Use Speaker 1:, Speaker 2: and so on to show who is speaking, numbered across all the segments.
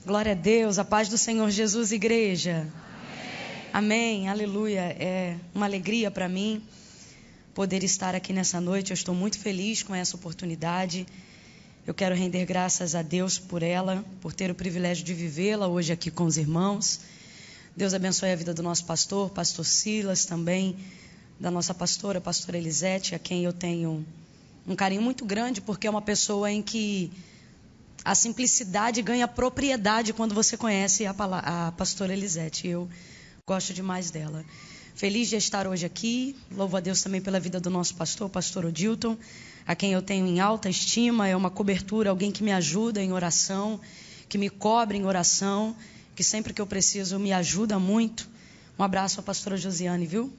Speaker 1: Glória a Deus, a paz do Senhor Jesus, igreja. Amém, aleluia. É uma alegria para mim poder estar aqui nessa noite. Eu estou muito feliz com essa oportunidade. Eu quero render graças a Deus por ela, por ter o privilégio de vivê-la hoje aqui com os irmãos. Deus abençoe a vida do nosso pastor Silas, também da nossa pastora Elisete, a quem eu tenho um carinho muito grande, porque é uma pessoa em que a simplicidade ganha propriedade quando você conhece a pastora Elisete. Eu gosto demais dela. Feliz de estar hoje aqui. Louvo a Deus também pela vida do nosso pastor Odilton, a quem eu tenho em alta estima. É uma cobertura, alguém que me ajuda em oração, que me cobre em oração, que sempre que eu preciso me ajuda muito. Um abraço à pastora Josiane, viu?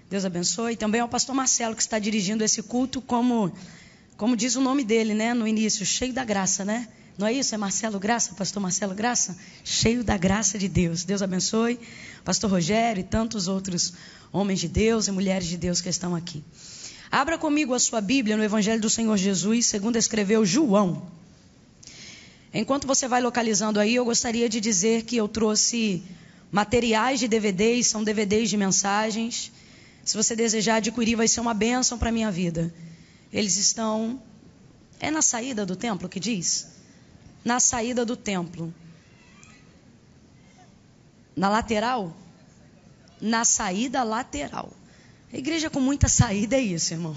Speaker 1: Deus abençoe. Também ao pastor Marcelo, que está dirigindo esse culto, como diz o nome dele, né, no início, cheio da graça, né? Não é isso? É Marcelo Graça, pastor Marcelo Graça? Cheio da graça de Deus. Deus abençoe. Pastor Rogério e tantos outros homens de Deus e mulheres de Deus que estão aqui. Abra comigo a sua Bíblia no Evangelho do Senhor Jesus, segundo escreveu João. Enquanto você vai localizando aí, eu gostaria de dizer que eu trouxe materiais de DVDs, são DVDs de mensagens. Se você desejar adquirir, vai ser uma bênção para a minha vida. Eles estão... É na saída do templo que diz? Na saída do templo. Na lateral? Na saída lateral. A igreja com muita saída é isso, irmão.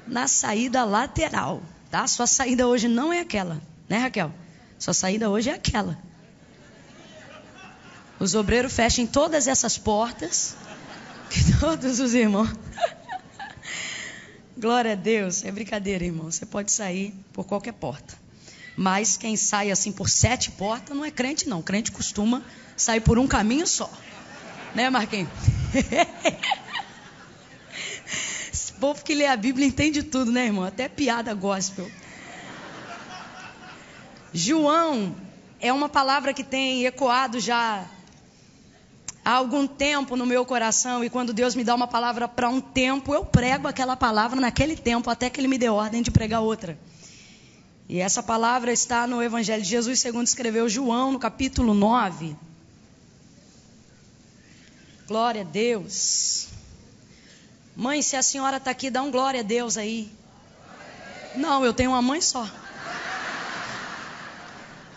Speaker 1: Na saída lateral, tá? Sua saída hoje não é aquela, né, Raquel? Sua saída hoje é aquela. Os obreiros fechem todas essas portas, que todos os irmãos... Glória a Deus. É brincadeira, irmão. Você pode sair por qualquer porta. Mas quem sai assim por 7 portas não é crente, não. Crente costuma sair por um caminho só. Né, Marquinhos? Esse povo que lê a Bíblia entende tudo, né, irmão? Até piada gospel. João é uma palavra que tem ecoado já há algum tempo no meu coração, e quando Deus me dá uma palavra para um tempo, eu prego aquela palavra naquele tempo, até que Ele me dê ordem de pregar outra. E essa palavra está no Evangelho de Jesus, segundo escreveu João, no capítulo 9. Glória a Deus. Mãe, se a senhora está aqui, dá um glória a Deus aí. Não, eu tenho uma mãe só.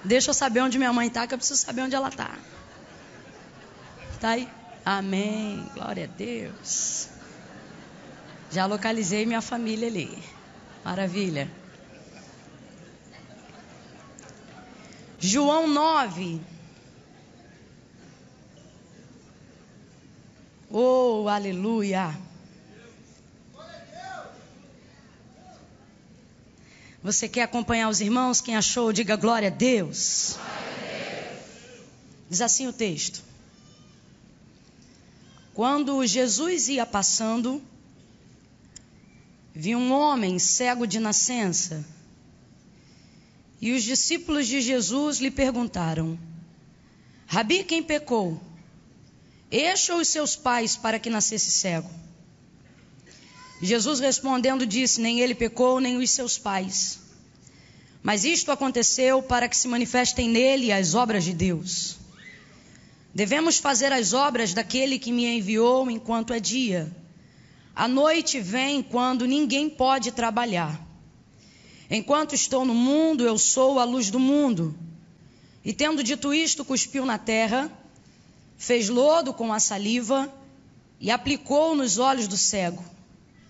Speaker 1: Deixa eu saber onde minha mãe está, que eu preciso saber onde ela está. Tá aí? Amém. Glória a Deus. Já localizei minha família ali. Maravilha. João 9. Oh, aleluia. Você quer acompanhar os irmãos? Quem achou, diga glória a Deus. Diz assim o texto. Quando Jesus ia passando, viu um homem cego de nascença. E os discípulos de Jesus lhe perguntaram: Rabi, quem pecou? Este ou os seus pais, para que nascesse cego? Jesus respondendo disse: nem ele pecou, nem os seus pais. Mas isto aconteceu para que se manifestem nele as obras de Deus. Devemos fazer as obras daquele que me enviou enquanto é dia. A noite vem quando ninguém pode trabalhar. Enquanto estou no mundo, eu sou a luz do mundo. E tendo dito isto, cuspiu na terra, fez lodo com a saliva e aplicou nos olhos do cego.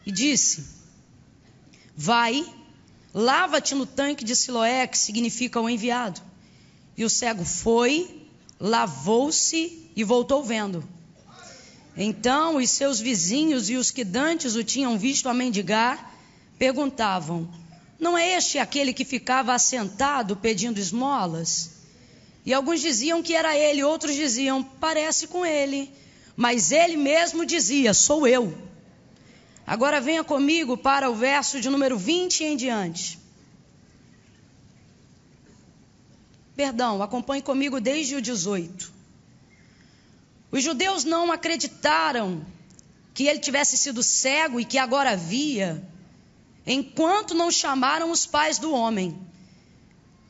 Speaker 1: E disse: vai, lava-te no tanque de Siloé, que significa o enviado. E o cego foi, lavou-se e voltou vendo. Então os seus vizinhos e os que dantes o tinham visto a mendigar, perguntavam: não é este aquele que ficava assentado pedindo esmolas? E alguns diziam que era ele, outros diziam: parece com ele. Mas ele mesmo dizia: sou eu. Agora venha comigo para o verso de número 20 em diante. Perdão, acompanhe comigo desde o 18. Os judeus não acreditaram que ele tivesse sido cego e que agora via, enquanto não chamaram os pais do homem.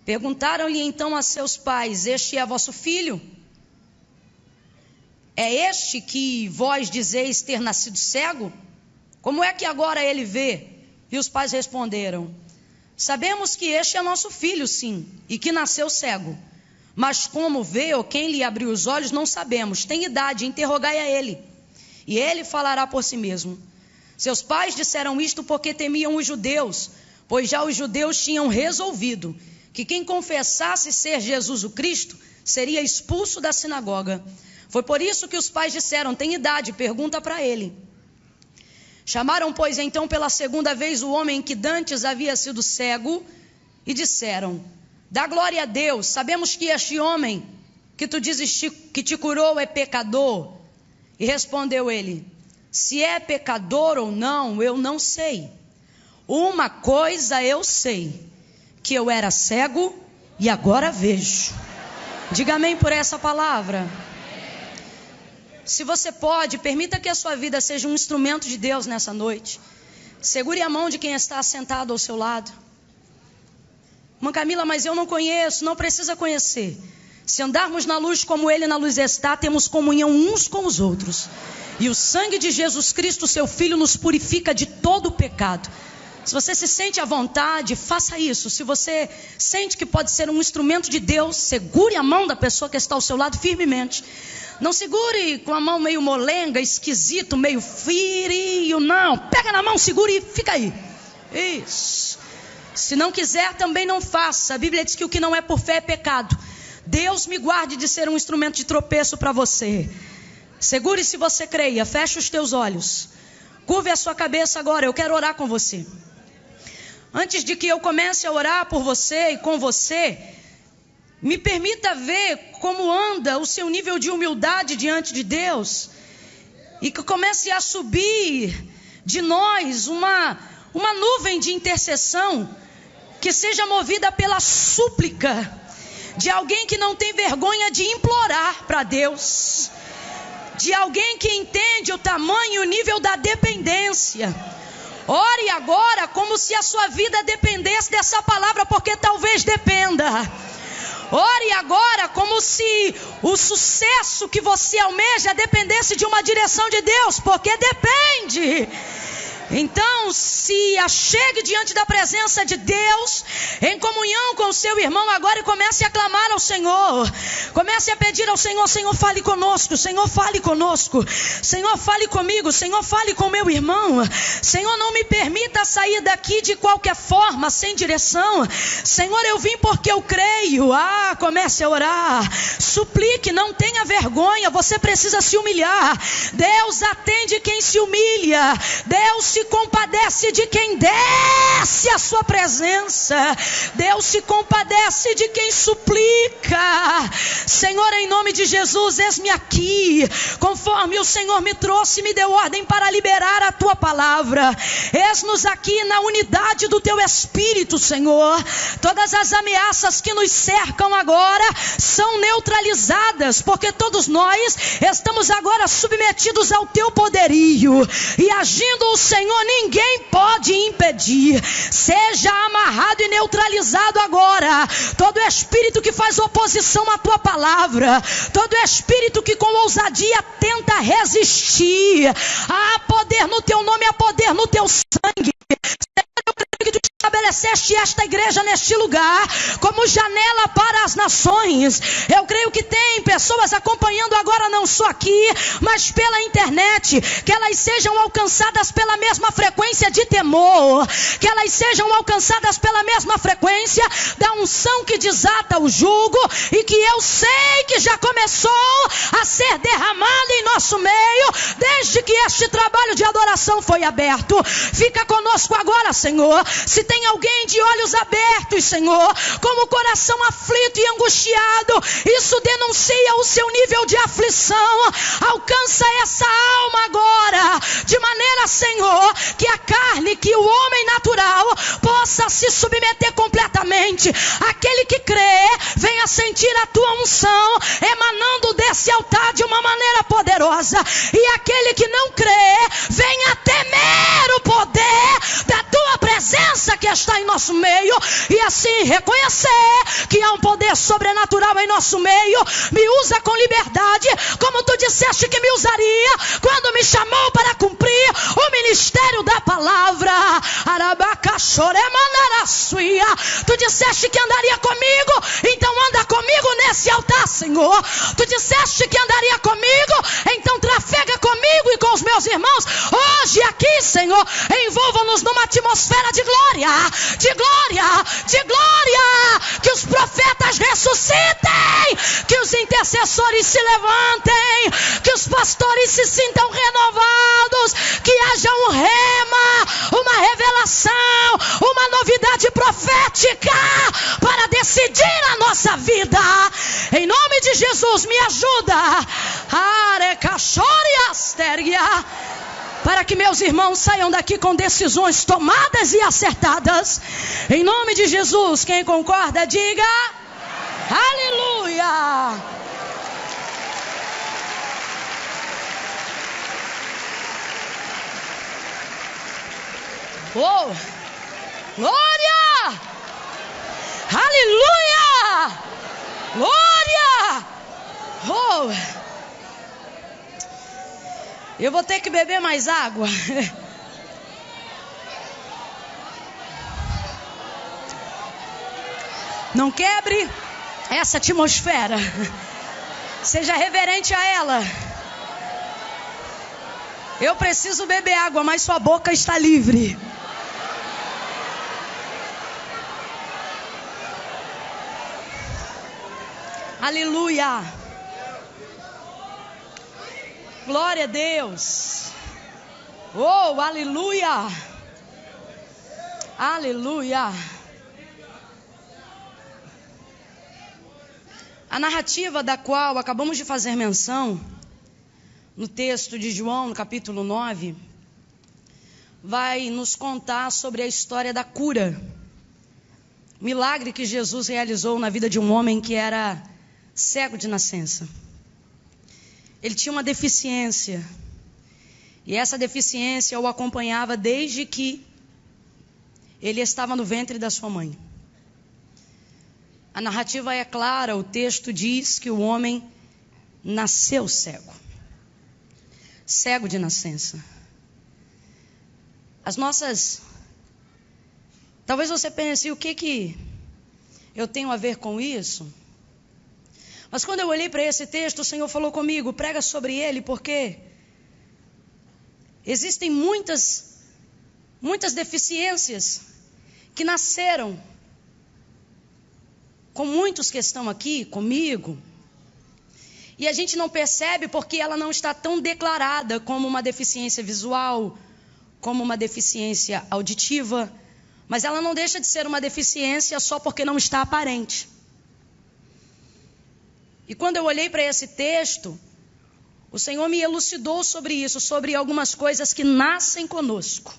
Speaker 1: Perguntaram-lhe então a seus pais: este é vosso filho? É este que vós dizeis ter nascido cego? Como é que agora ele vê? E os pais responderam: sabemos que este é nosso filho, sim, e que nasceu cego. Mas como vê ou quem lhe abriu os olhos, não sabemos. Tem idade, interrogai a ele, e ele falará por si mesmo. Seus pais disseram isto porque temiam os judeus, pois já os judeus tinham resolvido que quem confessasse ser Jesus o Cristo seria expulso da sinagoga. Foi por isso que os pais disseram: tem idade, pergunta para ele. Chamaram, pois, então pela segunda vez o homem que dantes havia sido cego e disseram: dá glória a Deus, sabemos que este homem que tu dizes que te curou é pecador. E respondeu ele: se é pecador ou não, eu não sei. Uma coisa eu sei, que eu era cego e agora vejo. Diga amém por essa palavra. Se você pode, permita que a sua vida seja um instrumento de Deus nessa noite. Segure a mão de quem está sentado ao seu lado. Irmã Camila, mas eu não conheço. Não precisa conhecer. Se andarmos na luz como Ele na luz está, temos comunhão uns com os outros. E o sangue de Jesus Cristo, seu Filho, nos purifica de todo o pecado. Se você se sente à vontade, faça isso. Se você sente que pode ser um instrumento de Deus, segure a mão da pessoa que está ao seu lado firmemente. Não segure com a mão meio molenga, esquisito, meio frio, não. Pega na mão, segure e fica aí. Isso. Se não quiser, também não faça. A Bíblia diz que o que não é por fé é pecado. Deus me guarde de ser um instrumento de tropeço para você. Segure se você creia. Feche os teus olhos. Curve a sua cabeça agora. Eu quero orar com você. Antes de que eu comece a orar por você e com você, me permita ver como anda o seu nível de humildade diante de Deus. E que comece a subir de nós uma nuvem de intercessão que seja movida pela súplica de alguém que não tem vergonha de implorar para Deus. De alguém que entende o tamanho e o nível da dependência. Ore agora como se a sua vida dependesse dessa palavra, porque talvez dependa. Ore agora como se o sucesso que você almeja dependesse de uma direção de Deus, porque depende. Então se achegue diante da presença de Deus, em comunhão com o seu irmão agora, e comece a clamar ao Senhor. Comece a pedir ao Senhor: Senhor, fale conosco, Senhor, fale conosco. Senhor, fale comigo, Senhor, fale com meu irmão. Senhor, não me permita sair daqui de qualquer forma, sem direção. Senhor, eu vim porque eu creio. Comece a orar. Suplique, não tenha vergonha, você precisa se humilhar. Deus atende quem se humilha. Deus se compadece de quem desce a sua presença. Deus se compadece de quem suplica. Senhor, em nome de Jesus, eis-me aqui, conforme o Senhor me trouxe e me deu ordem para liberar a tua palavra. Eis-nos aqui na unidade do teu Espírito, Senhor. Todas as ameaças que nos cercam agora são neutralizadas, porque todos nós estamos agora submetidos ao teu poderio, e agindo o Senhor, ninguém pode impedir. Seja amarrado e neutralizado agora todo espírito que faz oposição à tua palavra, todo espírito que com ousadia tenta resistir. Há poder no teu nome, há poder no teu sangue. Eu creio que tu estabeleceste esta igreja neste lugar como janela para as nações. Eu creio que tem pessoas acompanhando agora, não só aqui, mas pela internet, que elas sejam alcançadas pela mesma frequência de temor, que elas sejam alcançadas pela mesma frequência da unção que desata o jugo, e que eu sei que já começou a ser derramada em nosso meio, desde que este trabalho de adoração foi aberto. Fica conosco agora, Senhor. Se tem alguém de olhos abertos, Senhor, com o coração aflito e angustiado, isso denuncia o seu nível de aflição. Alcança essa alma agora, de maneira, Senhor, que a carne, que o homem natural possa se submeter completamente. Aquele que crê, venha sentir a tua unção emanando desse altar de uma maneira poderosa. E aquele que não crê, venha temer o poder da tua presença presença que está em nosso meio, e assim reconhecer que há um poder sobrenatural em nosso meio. Me usa com liberdade, como tu disseste que me usaria quando me chamou para cumprir o ministério da palavra. Tu disseste que andaria comigo, então anda comigo nesse altar, Senhor. Tu disseste que andaria comigo, então trafega comigo e com os meus irmãos. Hoje aqui, Senhor, envolva-nos numa atmosfera de glória, de glória, de glória. Que os profetas ressuscitem, que os intercessores se levantem, que os pastores se sintam renovados, que haja um rema, uma revelação, uma novidade profética para decidir a nossa vida. Em nome de Jesus, me ajuda para que meus irmãos saiam daqui com decisões tomadas e acertadas. Em nome de Jesus, quem concorda, diga aleluia. Oh, glória! Aleluia! Glória! Oh! Eu vou ter que beber mais água. Não quebre essa atmosfera. Seja reverente a ela. Eu preciso beber água, mas sua boca está livre. Aleluia. Glória a Deus. Oh, aleluia. Aleluia. A narrativa da qual acabamos de fazer menção, no texto de João, no capítulo 9, vai nos contar sobre a história da cura. Milagre que Jesus realizou na vida de um homem que era cego de nascença. Ele tinha uma deficiência, e essa deficiência o acompanhava desde que ele estava no ventre da sua mãe. A narrativa é clara, o texto diz que o homem nasceu cego. Cego de nascença. Talvez você pense, o que eu tenho a ver com isso? Mas quando eu olhei para esse texto, o Senhor falou comigo, prega sobre ele, porque existem muitas deficiências que nasceram com muitos que estão aqui comigo, e a gente não percebe porque ela não está tão declarada como uma deficiência visual, como uma deficiência auditiva, mas ela não deixa de ser uma deficiência só porque não está aparente. E quando eu olhei para esse texto, o Senhor me elucidou sobre isso, sobre algumas coisas que nascem conosco.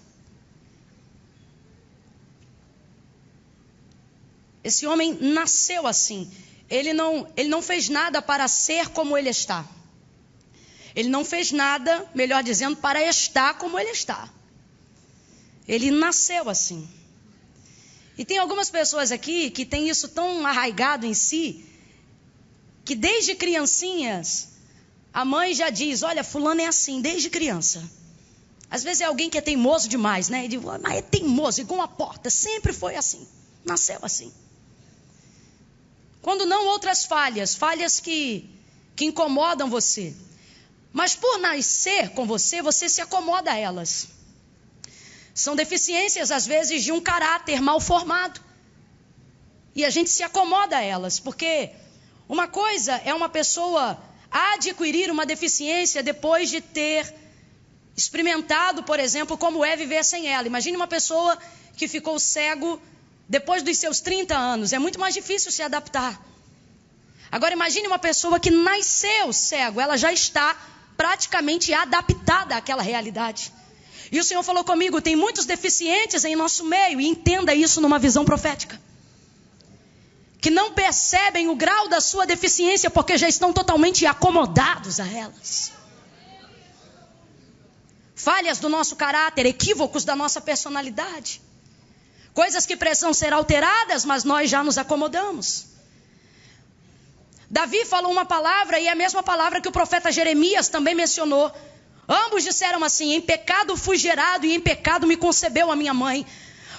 Speaker 1: Esse homem nasceu assim. Ele não fez nada para ser como ele está. Ele não fez nada, melhor dizendo, para estar como ele está. Ele nasceu assim. E tem algumas pessoas aqui que têm isso tão arraigado em si, que desde criancinhas, a mãe já diz, olha, fulano é assim, desde criança. Às vezes é alguém que é teimoso demais, né? E diz, mas é teimoso, igual uma porta, sempre foi assim, nasceu assim. Quando não, outras falhas que incomodam você. Mas por nascer com você, você se acomoda a elas. São deficiências, às vezes, de um caráter mal formado. E a gente se acomoda a elas, porque uma coisa é uma pessoa adquirir uma deficiência depois de ter experimentado, por exemplo, como é viver sem ela. Imagine uma pessoa que ficou cego depois dos seus 30 anos. É muito mais difícil se adaptar. Agora imagine uma pessoa que nasceu cego. Ela já está praticamente adaptada àquela realidade. E o Senhor falou comigo, tem muitos deficientes em nosso meio. E entenda isso numa visão profética. Que não percebem o grau da sua deficiência porque já estão totalmente acomodados a elas. Falhas do nosso caráter, equívocos da nossa personalidade. Coisas que precisam ser alteradas, mas nós já nos acomodamos. Davi falou uma palavra e é a mesma palavra que o profeta Jeremias também mencionou. Ambos disseram assim: em pecado fui gerado e em pecado me concebeu a minha mãe.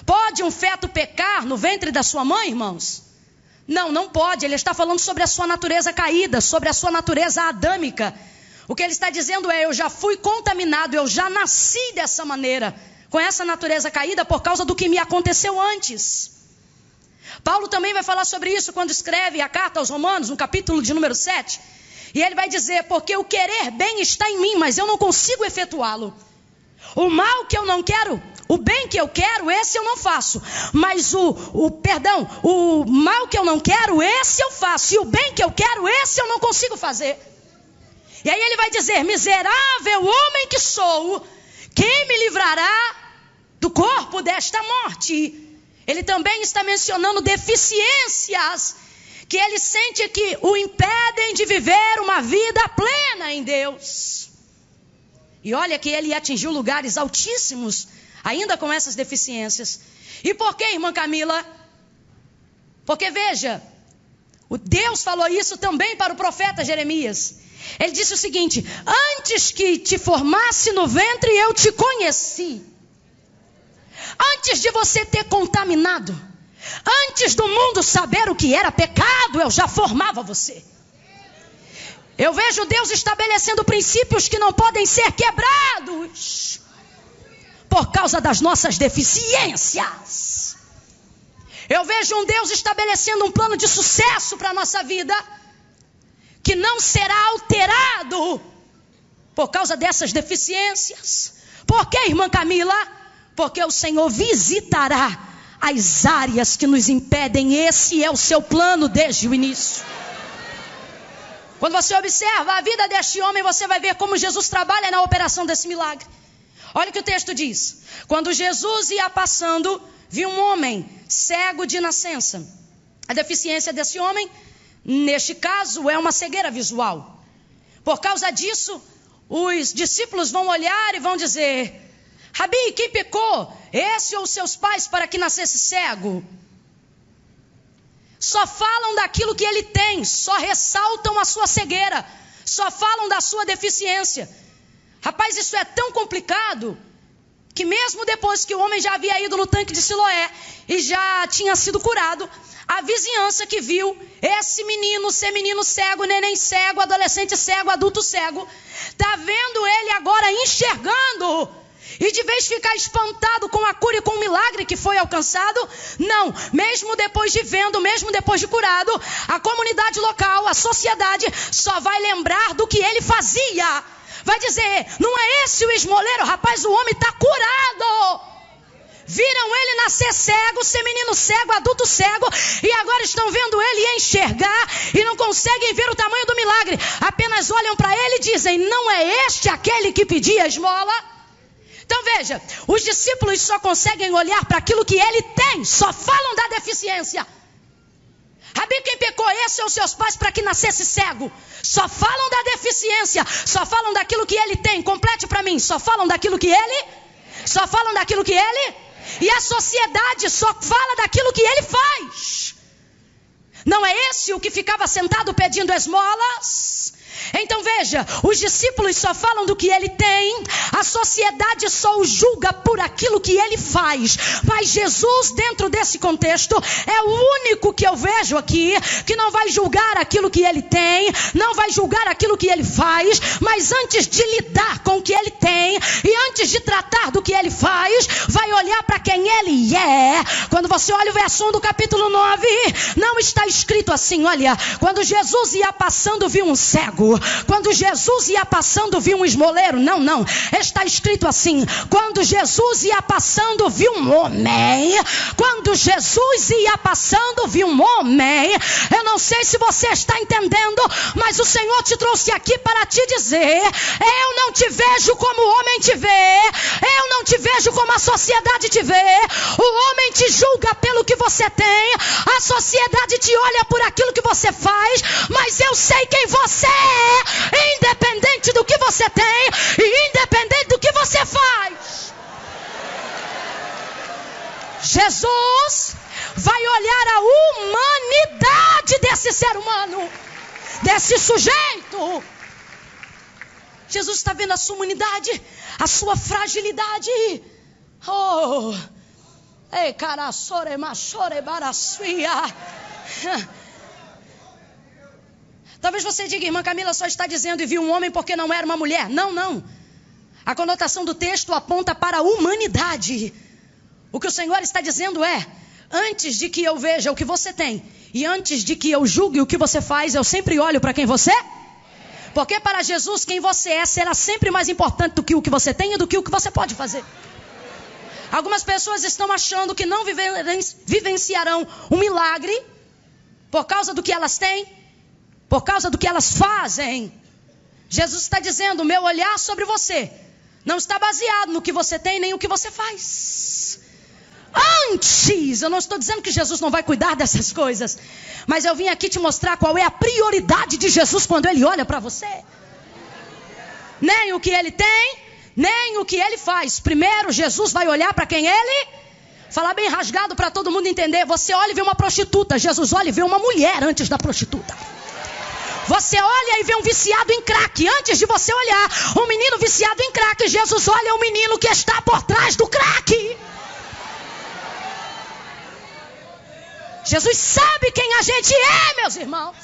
Speaker 1: Pode um feto pecar no ventre da sua mãe, irmãos? Não, não pode. Ele está falando sobre a sua natureza caída, sobre a sua natureza adâmica. O que ele está dizendo é: eu já fui contaminado, eu já nasci dessa maneira, com essa natureza caída por causa do que me aconteceu antes. Paulo também vai falar sobre isso quando escreve a carta aos Romanos, no capítulo de número 7. E ele vai dizer: porque o querer bem está em mim, mas eu não consigo efetuá-lo. O mal que eu não quero, o bem que eu quero, esse eu não faço. Mas o mal que eu não quero, esse eu faço. E o bem que eu quero, esse eu não consigo fazer. E aí ele vai dizer: miserável homem que sou, quem me livrará do corpo desta morte? Ele também está mencionando deficiências que ele sente que o impedem de viver uma vida plena em Deus. E olha que ele atingiu lugares altíssimos, ainda com essas deficiências. E por que, irmã Camila? Porque veja, o Deus falou isso também para o profeta Jeremias. Ele disse o seguinte: antes que te formasse no ventre, eu te conheci. Antes de você ter contaminado, antes do mundo saber o que era pecado, eu já formava você. Eu vejo Deus estabelecendo princípios que não podem ser quebrados por causa das nossas deficiências. Eu vejo um Deus estabelecendo um plano de sucesso para a nossa vida que não será alterado por causa dessas deficiências. Por que, irmã Camila? Porque o Senhor visitará as áreas que nos impedem. Esse é o seu plano desde o início. Quando você observa a vida deste homem, você vai ver como Jesus trabalha na operação desse milagre. Olha o que o texto diz: quando Jesus ia passando, viu um homem cego de nascença. A deficiência desse homem, neste caso, é uma cegueira visual. Por causa disso, os discípulos vão olhar e vão dizer: Rabi, quem pecou? Esse ou seus pais para que nascesse cego? Só falam daquilo que ele tem, só ressaltam a sua cegueira, só falam da sua deficiência. Rapaz, isso é tão complicado que mesmo depois que o homem já havia ido no tanque de Siloé e já tinha sido curado, a vizinhança que viu esse menino ser menino cego, neném cego, adolescente cego, adulto cego, está vendo ele agora enxergando. E de vez ficar espantado com a cura e com o milagre que foi alcançado, não, mesmo depois de vendo, mesmo depois de curado, a comunidade local, a sociedade, só vai lembrar do que ele fazia. Vai dizer: não é esse o esmoleiro? Rapaz, o homem está curado. Viram ele nascer cego, ser menino cego, adulto cego, e agora estão vendo ele enxergar e não conseguem ver o tamanho do milagre. Apenas olham para ele e dizem: não é este aquele que pedia esmola? Então veja, os discípulos só conseguem olhar para aquilo que ele tem, só falam da deficiência. Rabi, quem pecou? Esse ou seus pais para que nascesse cego? Só falam da deficiência, só falam daquilo que ele tem. Complete para mim: só falam daquilo que ele? Só falam daquilo que ele? E a sociedade só fala daquilo que ele faz. Não é esse o que ficava sentado pedindo esmolas? Então veja, os discípulos só falam do que ele tem, a sociedade só o julga por aquilo que ele faz. Mas Jesus, dentro desse contexto, é o único que eu vejo aqui que não vai julgar aquilo que ele tem, não vai julgar aquilo que ele faz, mas antes de lidar com o que ele tem e antes de tratar do que ele faz, vai olhar para quem ele é. Quando você olha o verso 1 do capítulo 9, não está escrito assim: olha, quando Jesus ia passando, viu um cego. Quando Jesus ia passando, viu um esmoleiro. Não, não. Está escrito assim: quando Jesus ia passando, viu um homem. Quando Jesus ia passando, viu um homem. Eu não sei se você está entendendo, mas o Senhor te trouxe aqui para te dizer: eu não te vejo como o homem te vê. Eu não te vejo como a sociedade te vê. O homem te julga pelo que você tem. A sociedade te olha por aquilo que você faz. Mas eu sei quem você é. Independente do que você tem e independente do que você faz. Jesus vai olhar a humanidade desse ser humano, desse sujeito. Jesus está vendo a sua humanidade, a sua fragilidade. Oh, ei, caraçore, machore, barassuia. Talvez você diga, irmã Camila só está dizendo e viu um homem porque não era uma mulher. Não, não. A conotação do texto aponta para a humanidade. O que o Senhor está dizendo é: antes de que eu veja o que você tem e antes de que eu julgue o que você faz, eu sempre olho para quem você é. Porque para Jesus quem você é será sempre mais importante do que o que você tem e do que o que você pode fazer. Algumas pessoas estão achando que não vivenciarão um milagre por causa do que elas têm, por causa do que elas fazem. Jesus está dizendo: o meu olhar sobre você não está baseado no que você tem nem o que você faz. Antes, eu não estou dizendo que Jesus não vai cuidar dessas coisas, mas eu vim aqui te mostrar qual é a prioridade de Jesus quando Ele olha para você. Nem o que Ele tem, nem o que Ele faz. Primeiro, Jesus vai olhar para quem Ele... Falar bem rasgado para todo mundo entender. Você olha e vê uma prostituta. Jesus olha e vê uma mulher antes da prostituta. Você olha e vê um viciado em crack. Antes de você olhar um menino viciado em crack, Jesus olha o menino que está por trás do crack. Jesus sabe quem a gente é, meus irmãos.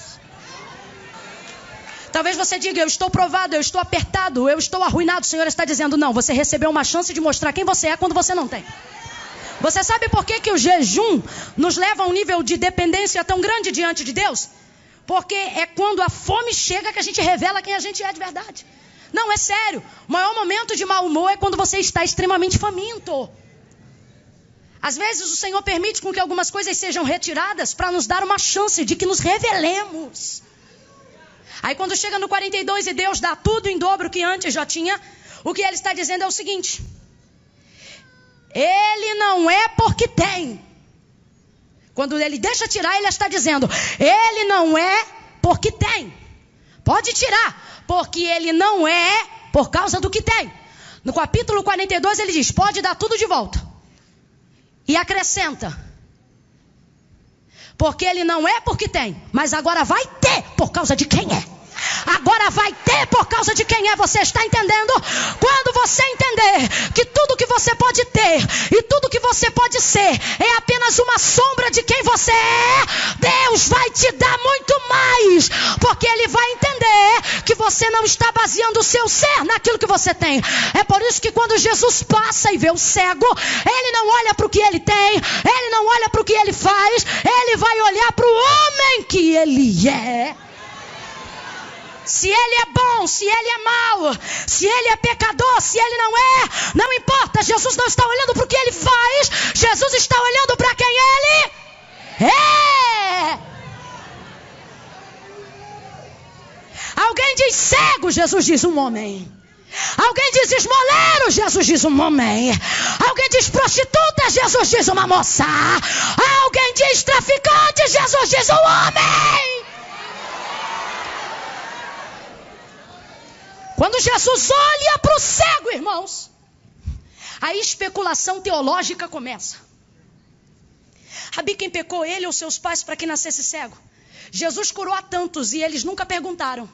Speaker 1: Talvez você diga: eu estou provado, eu estou apertado, eu estou arruinado. O Senhor está dizendo: não, você recebeu uma chance de mostrar quem você é quando você não tem. Você sabe por que o jejum nos leva a um nível de dependência tão grande diante de Deus? Porque é quando a fome chega que a gente revela quem a gente é de verdade. Não, é sério. O maior momento de mau humor é quando você está extremamente faminto. Às vezes o Senhor permite com que algumas coisas sejam retiradas para nos dar uma chance de que nos revelemos. Aí quando chega no 42 e Deus dá tudo em dobro que antes já tinha, o que Ele está dizendo é o seguinte: Ele não é porque tem. Quando Ele deixa tirar, Ele está dizendo: Ele não é porque tem. Pode tirar, porque Ele não é por causa do que tem. No capítulo 42 Ele diz: pode dar tudo de volta. E acrescenta: porque Ele não é porque tem, mas agora vai ter por causa de quem é. Agora vai ter por causa de quem é. Você está entendendo? Quando você entender que tudo que você pode ter e tudo que você pode ser é apenas uma sombra de quem você é, Deus vai te dar muito mais, porque Ele vai entender que você não está baseando o seu ser naquilo que você tem. É por isso que quando Jesus passa e vê o cego, Ele não olha para o que ele tem, Ele não olha para o que ele faz, Ele vai olhar para o homem que ele é. Se ele é bom, se ele é mau, se ele é pecador, se ele não é, não importa. Jesus não está olhando para o que ele faz, Jesus está olhando para quem ele é. Alguém diz cego, Jesus diz um homem. Alguém diz esmoleiro, Jesus diz um homem. Alguém diz prostituta, Jesus diz uma moça. Alguém diz traficante, Jesus diz um homem. Quando Jesus olha para o cego, irmãos, a especulação teológica começa. Rabi, quem pecou, ele ou seus pais, para que nascesse cego? Jesus curou a tantos e eles nunca perguntaram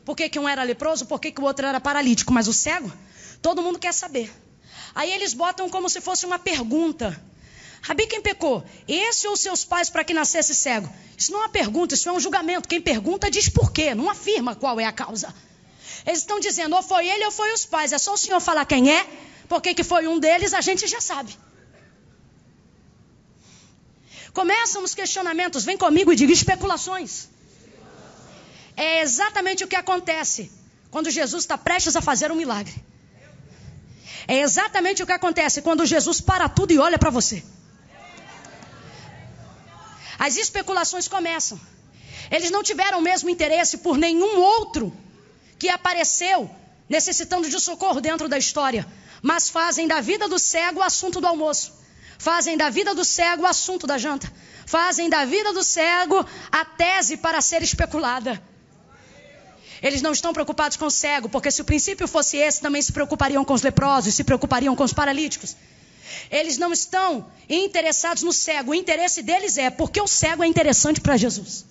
Speaker 1: por que um era leproso, por que o outro era paralítico. Mas o cego, todo mundo quer saber. Aí eles botam como se fosse uma pergunta. Rabi, quem pecou? Esse ou seus pais, para que nascesse cego? Isso não é uma pergunta, isso é um julgamento. Quem pergunta diz por quê, não afirma qual é a causa. Eles estão dizendo, ou foi ele ou foi os pais. É só o Senhor falar quem é, porque que foi um deles, a gente já sabe. Começam os questionamentos, vem comigo e diga especulações. É exatamente o que acontece quando Jesus está prestes a fazer um milagre. É exatamente o que acontece quando Jesus para tudo e olha para você. As especulações começam. Eles não tiveram o mesmo interesse por nenhum outro que apareceu necessitando de socorro dentro da história, mas fazem da vida do cego o assunto do almoço. Fazem da vida do cego o assunto da janta. Fazem da vida do cego a tese para ser especulada. Eles não estão preocupados com o cego, porque se o princípio fosse esse, também se preocupariam com os leprosos, se preocupariam com os paralíticos. Eles não estão interessados no cego. O interesse deles é porque o cego é interessante para Jesus.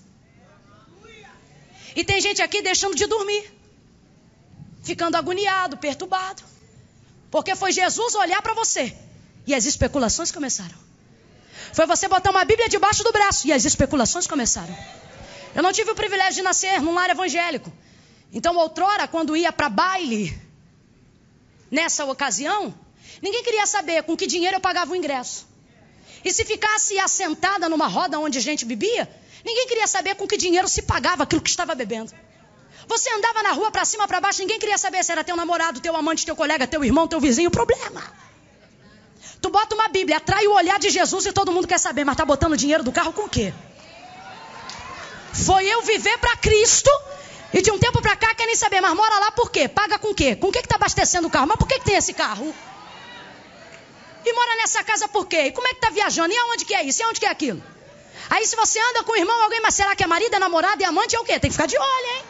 Speaker 1: E tem gente aqui deixando de dormir, ficando agoniado, perturbado, porque foi Jesus olhar para você e as especulações começaram. Foi você botar uma Bíblia debaixo do braço e as especulações começaram. Eu não tive o privilégio de nascer num lar evangélico. Então, outrora, quando ia para baile, nessa ocasião, ninguém queria saber com que dinheiro eu pagava o ingresso. E se ficasse assentada numa roda onde a gente bebia, ninguém queria saber com que dinheiro se pagava aquilo que estava bebendo. Você andava na rua para cima, para baixo, ninguém queria saber se era teu namorado, teu amante, teu colega, teu irmão, teu vizinho. Problema. Tu bota uma Bíblia, atrai o olhar de Jesus e todo mundo quer saber, mas tá botando dinheiro do carro com o quê? Foi eu viver para Cristo e de um tempo para cá querem saber, mas mora lá por quê? Paga com o quê? Com o que tá abastecendo o carro? Mas por que tem esse carro? E mora nessa casa por quê? E como é que tá viajando? E aonde que é isso? E aonde que é aquilo? Aí se você anda com o irmão, alguém, mas será que é marido, é namorado, é amante, é o quê? Tem que ficar de olho, hein?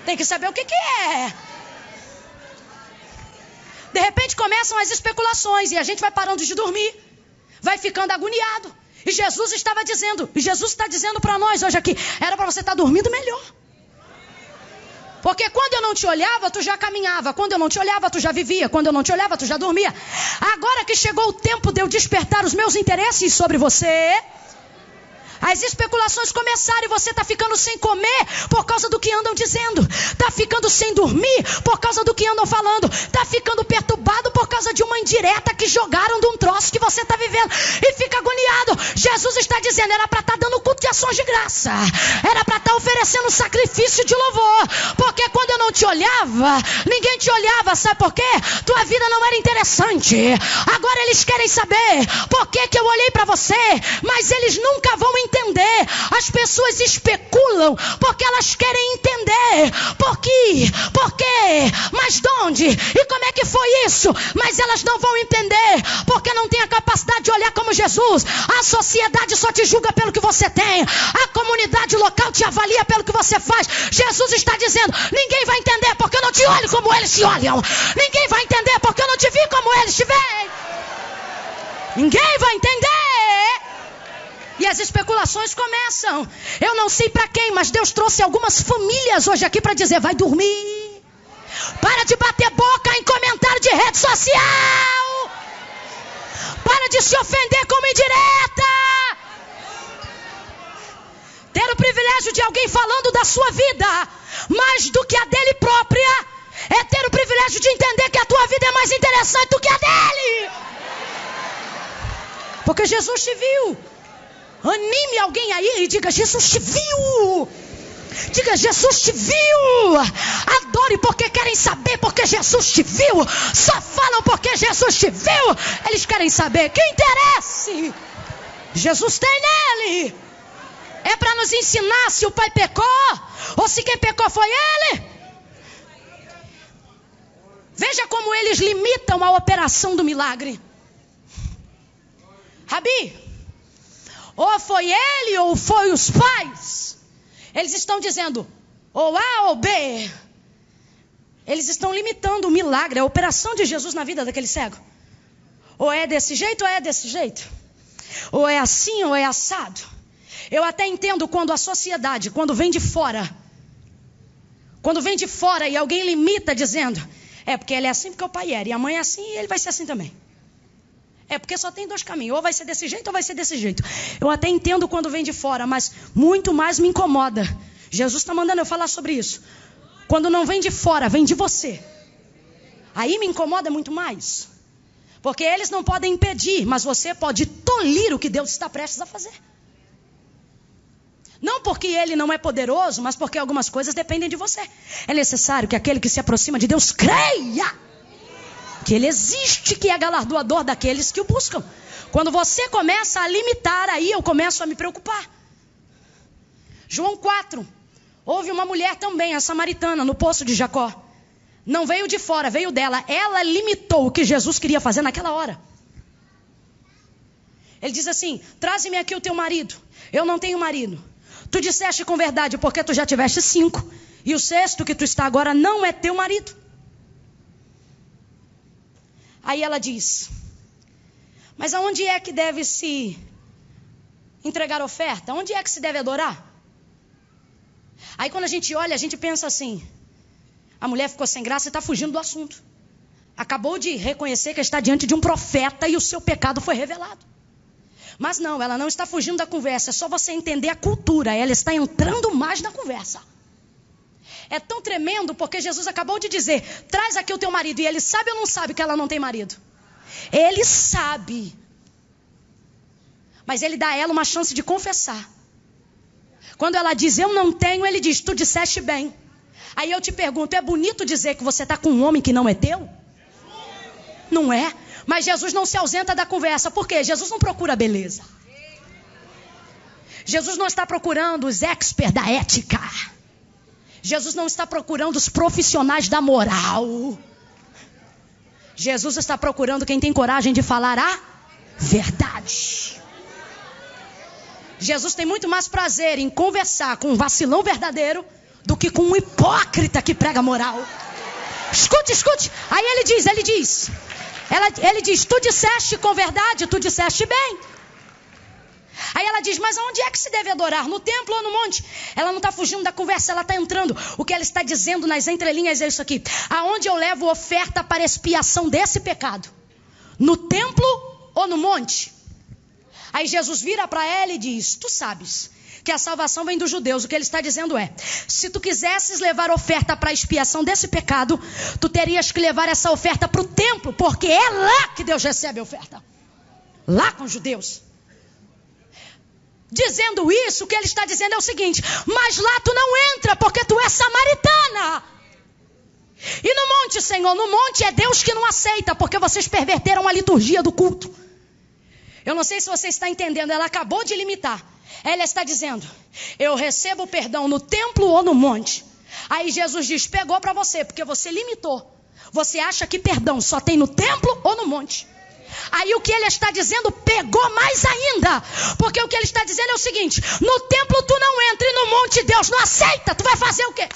Speaker 1: Tem que saber o que é. De repente começam as especulações e a gente vai parando de dormir. Vai ficando agoniado. E Jesus estava dizendo, e Jesus está dizendo para nós hoje aqui, era para você estar dormindo melhor. Porque quando eu não te olhava, tu já caminhava. Quando eu não te olhava, tu já vivia. Quando eu não te olhava, tu já dormia. Agora que chegou o tempo de eu despertar os meus interesses sobre você, as especulações começaram e você está ficando sem comer por causa do que andam dizendo. Está ficando sem dormir por causa do que andam falando. Está ficando perturbado por causa de uma indireta que jogaram de um troço que você está vivendo. E fica agoniado. Jesus está dizendo, era para estar dando culto de ações de graça. Era para estar oferecendo sacrifício de louvor. Porque quando eu não te olhava, ninguém te olhava. Sabe por quê? Tua vida não era interessante. Agora eles querem saber por que eu olhei para você. Mas eles nunca vão entender. As pessoas especulam porque elas querem entender por quê, mas de onde e como é que foi isso, mas elas não vão entender porque não tem a capacidade de olhar como Jesus. A sociedade só te julga pelo que você tem, a comunidade local te avalia pelo que você faz. Jesus está dizendo, ninguém vai entender porque eu não te olho como eles te olham, ninguém vai entender porque eu não te vi como eles te veem, ninguém vai entender. E as especulações começam. Eu não sei para quem, mas Deus trouxe algumas famílias hoje aqui para dizer, vai dormir. Para de bater boca em comentário de rede social. Para de se ofender como indireta. Ter o privilégio de alguém falando da sua vida mais do que a dele própria é ter o privilégio de entender que a tua vida é mais interessante do que a dele. Porque Jesus te viu. Anime alguém aí e diga, Jesus te viu. Diga, Jesus te viu. Adore porque querem saber, porque Jesus te viu. Só falam porque Jesus te viu. Eles querem saber. Que interesse Jesus tem nele? É para nos ensinar se o pai pecou ou se quem pecou foi ele. Veja como eles limitam a operação do milagre. Rabi, ou foi ele ou foi os pais. Eles estão dizendo ou A ou B. Eles estão limitando o milagre, a operação de Jesus na vida daquele cego. Ou é desse jeito ou é desse jeito. Ou é assim ou é assado. Eu até entendo quando a sociedade, quando vem de fora e alguém limita dizendo, é porque ele é assim porque o pai era, e a mãe é assim e ele vai ser assim também. É porque só tem dois caminhos, ou vai ser desse jeito ou vai ser desse jeito. Eu até entendo quando vem de fora, mas muito mais me incomoda. Jesus está mandando eu falar sobre isso. Quando não vem de fora, vem de você. Aí me incomoda muito mais. Porque eles não podem impedir, mas você pode tolir o que Deus está prestes a fazer. Não porque ele não é poderoso, mas porque algumas coisas dependem de você. É necessário que aquele que se aproxima de Deus creia que ele existe, que é galardoador daqueles que o buscam. Quando você começa a limitar, aí eu começo a me preocupar. João 4. Houve uma mulher também, a samaritana, no poço de Jacó. Não veio de fora, veio dela. Ela limitou o que Jesus queria fazer naquela hora. Ele diz assim, traze-me aqui o teu marido. Eu não tenho marido. Tu disseste com verdade, porque tu já tiveste 5. E o 6º que tu está agora não é teu marido. Aí ela diz, Mas aonde é que deve se entregar oferta? Onde é que se deve adorar? Aí quando a gente olha, a gente pensa assim: a mulher ficou sem graça e está fugindo do assunto. Acabou de reconhecer que está diante de um profeta e o seu pecado foi revelado. Mas não, ela não está fugindo da conversa. É só você entender a cultura. Ela está entrando mais na conversa. É tão tremendo porque Jesus acabou de dizer: traz aqui o teu marido. E ele sabe ou não sabe que ela não tem marido? Ele sabe. Mas ele dá a ela uma chance de confessar. Quando ela diz eu não tenho, ele diz: tu disseste bem. Aí eu te pergunto: é bonito dizer que você está com um homem que não é teu? Não é? Mas Jesus não se ausenta da conversa. Por quê? Jesus não procura beleza. Jesus não está procurando os experts da ética. Jesus não está procurando os profissionais da moral. Jesus está procurando quem tem coragem de falar a verdade. Jesus tem muito mais prazer em conversar com um vacilão verdadeiro do que com um hipócrita que prega moral. Escute, escute. Aí ele diz, tu disseste com verdade, tu disseste bem. Aí ela diz, mas aonde é que se deve adorar? No templo ou no monte? Ela não está fugindo da conversa, ela está entrando. O que ela está dizendo nas entrelinhas é isso aqui: aonde eu levo oferta para expiação desse pecado? No templo ou no monte? Aí Jesus vira para ela e diz, tu sabes que a salvação vem dos judeus. O que ele está dizendo é: se tu quisesses levar oferta para a expiação desse pecado, tu terias que levar essa oferta para o templo, porque é lá que Deus recebe a oferta. Lá com os judeus. Dizendo isso, o que ele está dizendo é o seguinte: mas lá tu não entra, porque tu és samaritana. E no monte, Senhor, no monte é Deus que não aceita, porque vocês perverteram a liturgia do culto. Eu não sei se você está entendendo, ela acabou de limitar. Ela está dizendo: eu recebo perdão no templo ou no monte? Aí Jesus diz: pegou para você, porque você limitou. Você acha que perdão só tem no templo ou no monte? Aí o que ele está dizendo pegou mais ainda. Porque o que ele está dizendo é o seguinte: no templo tu não entra e no monte Deus não aceita. Tu vai fazer o quê?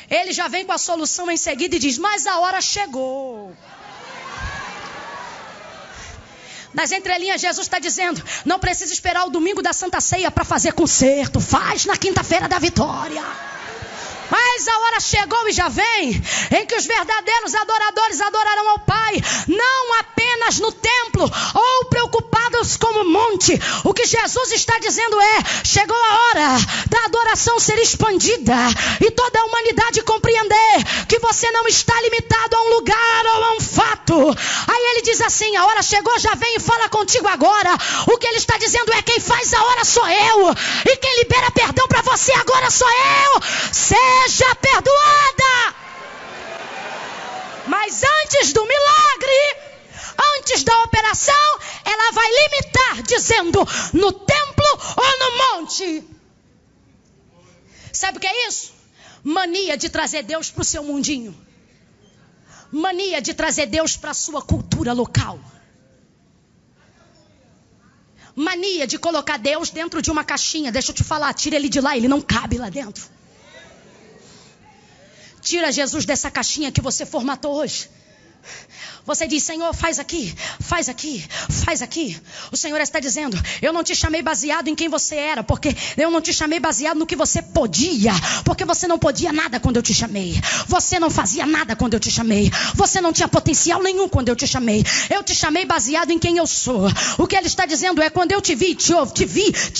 Speaker 1: Ele já vem com a solução em seguida e diz: mas a hora chegou. Nas entrelinhas, Jesus está dizendo: não precisa esperar o domingo da Santa Ceia para fazer concerto. Faz na quinta-feira da vitória. Mas a hora chegou e já vem, em que os verdadeiros adoradores adorarão ao Pai, não apenas no templo, ou preocupados com o monte. O que Jesus está dizendo é: chegou a hora da adoração ser expandida, e toda a humanidade compreender que você não está limitado a um lugar ou a um fato. Aí ele diz assim: a hora chegou, já vem e fala contigo agora. O que ele está dizendo é: quem faz a hora sou eu, e quem libera perdão para você agora sou eu. Seja perdoada. Mas antes do milagre, antes da operação, ela vai limitar, dizendo: no templo ou no monte. Sabe o que é isso? Mania de trazer Deus para o seu mundinho. Mania de trazer Deus para a sua cultura local. Mania de colocar Deus dentro de uma caixinha. Deixa eu te falar, tira ele de lá, ele não cabe lá dentro. Tira Jesus dessa caixinha que você formatou hoje. Você diz: Senhor, faz aqui, faz aqui, faz aqui. O Senhor está dizendo: eu não te chamei baseado em quem você era, porque eu não te chamei baseado no que você podia, porque você não podia nada quando eu te chamei. Você não fazia nada quando eu te chamei. Você não tinha potencial nenhum quando eu te chamei. Eu te chamei baseado em quem eu sou. O que ele está dizendo é: quando eu te vi te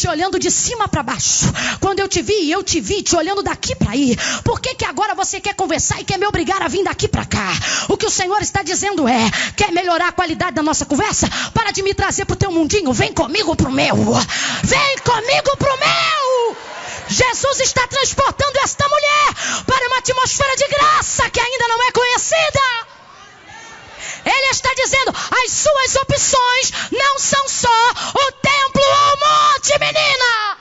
Speaker 1: olhando de cima para baixo. Quando eu te vi te olhando daqui para aí. Por que agora você quer conversar e quer me obrigar a vir daqui para cá? O que o Senhor está dizendo é: quer melhorar a qualidade da nossa conversa? Para de me trazer pro teu mundinho, vem comigo pro meu. Vem comigo pro meu. Jesus está transportando esta mulher para uma atmosfera de graça que ainda não é conhecida. Ele está dizendo: as suas opções não são só o templo ou o monte, menina.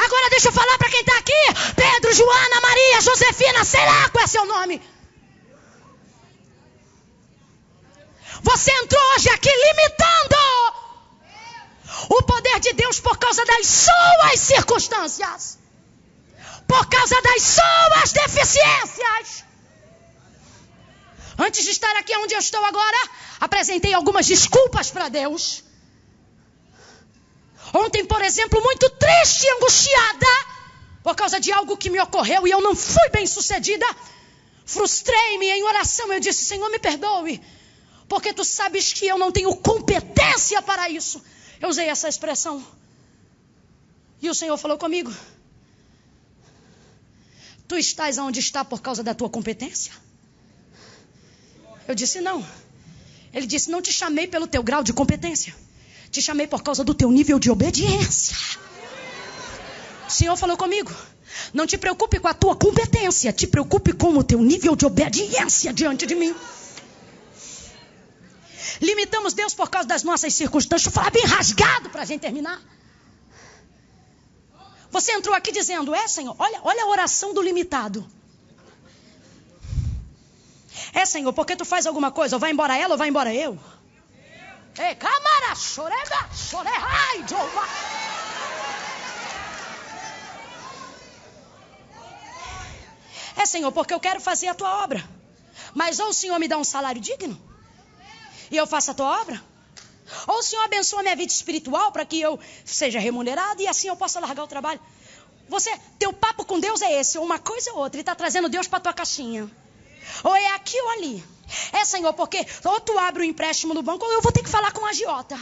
Speaker 1: Agora deixa eu falar para quem está aqui: Pedro, Joana, Maria, Josefina, sei lá qual é seu nome. Você entrou hoje aqui limitando o poder de Deus por causa das suas circunstâncias, por causa das suas deficiências. Antes de estar aqui onde eu estou agora, apresentei algumas desculpas para Deus. Ontem, por exemplo, muito triste e angustiada, por causa de algo que me ocorreu e eu não fui bem sucedida. Frustrei-me em oração, eu disse: Senhor, me perdoe, porque tu sabes que eu não tenho competência para isso. Eu usei essa expressão. E o Senhor falou comigo: tu estás onde está por causa da tua competência? Eu disse: não. Ele disse: não te chamei pelo teu grau de competência, te chamei por causa do teu nível de obediência. O Senhor falou comigo: não te preocupe com a tua competência, te preocupe com o teu nível de obediência diante de mim. Limitamos Deus por causa das nossas circunstâncias. Deixa eu falar bem rasgado para a gente terminar. Você entrou aqui dizendo: Senhor, olha a oração do limitado. Senhor, porque tu faz alguma coisa, ou vai embora ela ou vai embora eu? Camara, chorega, choreai, Jeová. Senhor, porque eu quero fazer a tua obra. Mas ou o Senhor me dá um salário digno e eu faço a tua obra, ou o Senhor abençoa a minha vida espiritual para que eu seja remunerado e assim eu possa largar o trabalho. Teu papo com Deus é esse, ou uma coisa ou outra. Ele está trazendo Deus para tua caixinha. Ou é aqui ou ali. Senhor, porque ou tu abre o empréstimo no banco ou eu vou ter que falar com a agiota.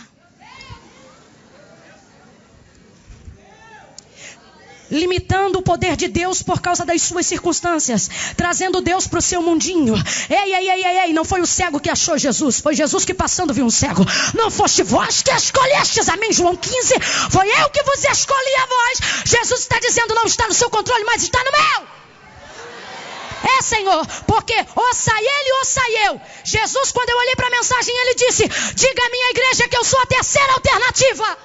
Speaker 1: Limitando o poder de Deus por causa das suas circunstâncias, trazendo Deus para o seu mundinho. Ei, não foi o cego que achou Jesus, foi Jesus que passando viu um cego. Não foste vós que escolhestes a mim, João 15, foi eu que vos escolhi a vós. Jesus está dizendo: não está no seu controle, mas está no meu. Senhor, porque ou sai ele ou sai eu. Jesus, quando eu olhei para a mensagem, ele disse: diga à minha igreja que eu sou a terceira alternativa.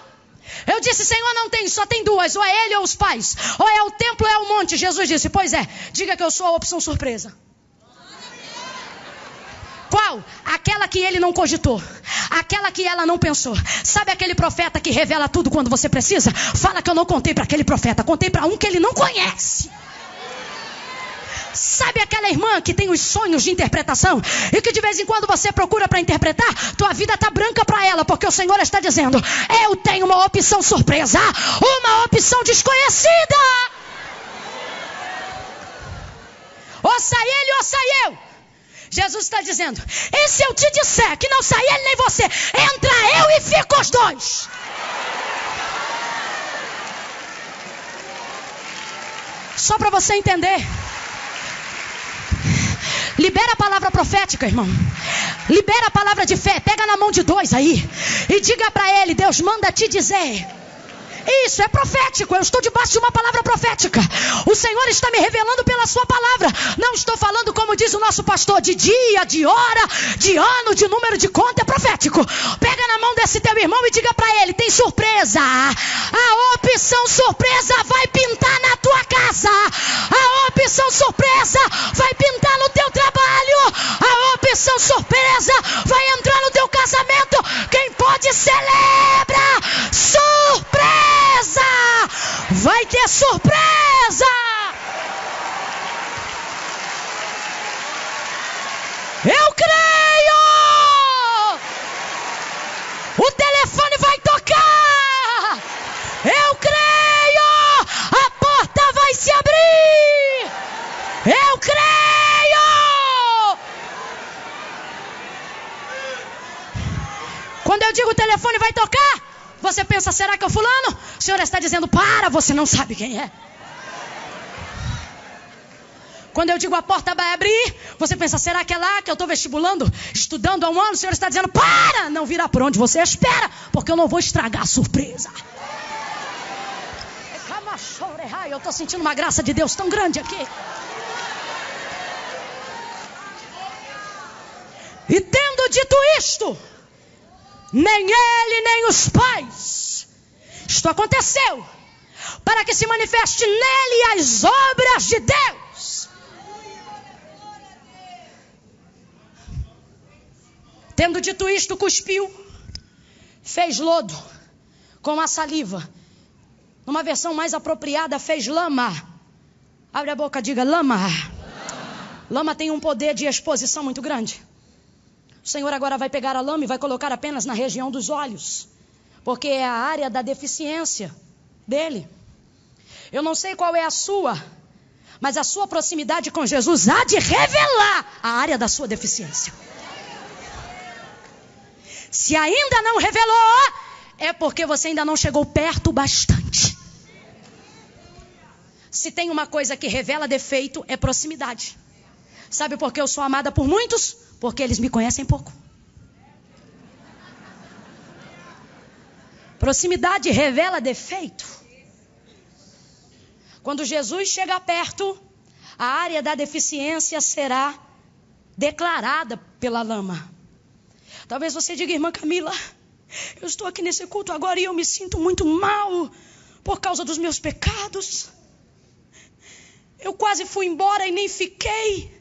Speaker 1: Eu disse: Senhor, não tem, só tem duas, ou é ele ou os pais, ou é o templo ou é o monte. Jesus disse: pois é, diga que eu sou a opção surpresa. Qual? Aquela que ele não cogitou, aquela que ela não pensou. Sabe aquele profeta que revela tudo quando você precisa? Fala que eu não contei para aquele profeta, contei para um que ele não conhece. Sabe aquela irmã que tem os sonhos de interpretação e que de vez em quando você procura para interpretar? Tua vida está branca para ela, porque o Senhor está dizendo: eu tenho uma opção surpresa, uma opção desconhecida. Ou sai ele ou sai eu. Jesus está dizendo: e se eu te disser que não sai ele nem você, entra eu e fica os dois. Só para você entender. Libera a palavra profética, irmão. Libera a palavra de fé. Pega na mão de dois aí e diga para ele: Deus manda te dizer. Isso é profético. Eu estou debaixo de uma palavra profética. O Senhor está me revelando pela sua palavra. Não estou falando, como diz o nosso pastor, de dia, de hora, de ano, de número de conta. É profético. Pega na mão desse teu irmão e diga para ele: tem surpresa. A opção surpresa vai pintar na tua casa. A opção surpresa vai pintar no teu trabalho. A opção surpresa vai entrar no teu casamento. Quem pode celebra. Surpresa. Vai ter surpresa. Eu creio. O telefone vai tocar. Eu creio. A porta vai se abrir. Eu creio. Quando eu digo o telefone vai tocar, você pensa: será que é o fulano? O Senhor está dizendo: para, você não sabe quem é. Quando eu digo a porta vai abrir, você pensa: será que é lá que eu estou vestibulando, estudando há um ano? O Senhor está dizendo: para, não virá por onde você espera, porque eu não vou estragar a surpresa. Eu estou sentindo uma graça de Deus tão grande aqui. E tendo dito isto, nem ele nem os pais, isto aconteceu para que se manifeste nele as obras de Deus. Tendo dito isto, cuspiu, fez lodo com a saliva. Numa versão mais apropriada, fez lama. Abre a boca, diga lama. Lama tem um poder de exposição muito grande. O Senhor agora vai pegar a lama e vai colocar apenas na região dos olhos, porque é a área da deficiência dele. Eu não sei qual é a sua, mas a sua proximidade com Jesus há de revelar a área da sua deficiência. Se ainda não revelou, é porque você ainda não chegou perto o bastante. Se tem uma coisa que revela defeito, é proximidade. Sabe por que eu sou amada por muitos? Porque eles me conhecem pouco. Proximidade revela defeito. Quando Jesus chega perto, a área da deficiência será declarada pela lama. Talvez você diga, irmã Camila, eu estou aqui nesse culto agora e eu me sinto muito mal por causa dos meus pecados. Eu quase fui embora e nem fiquei,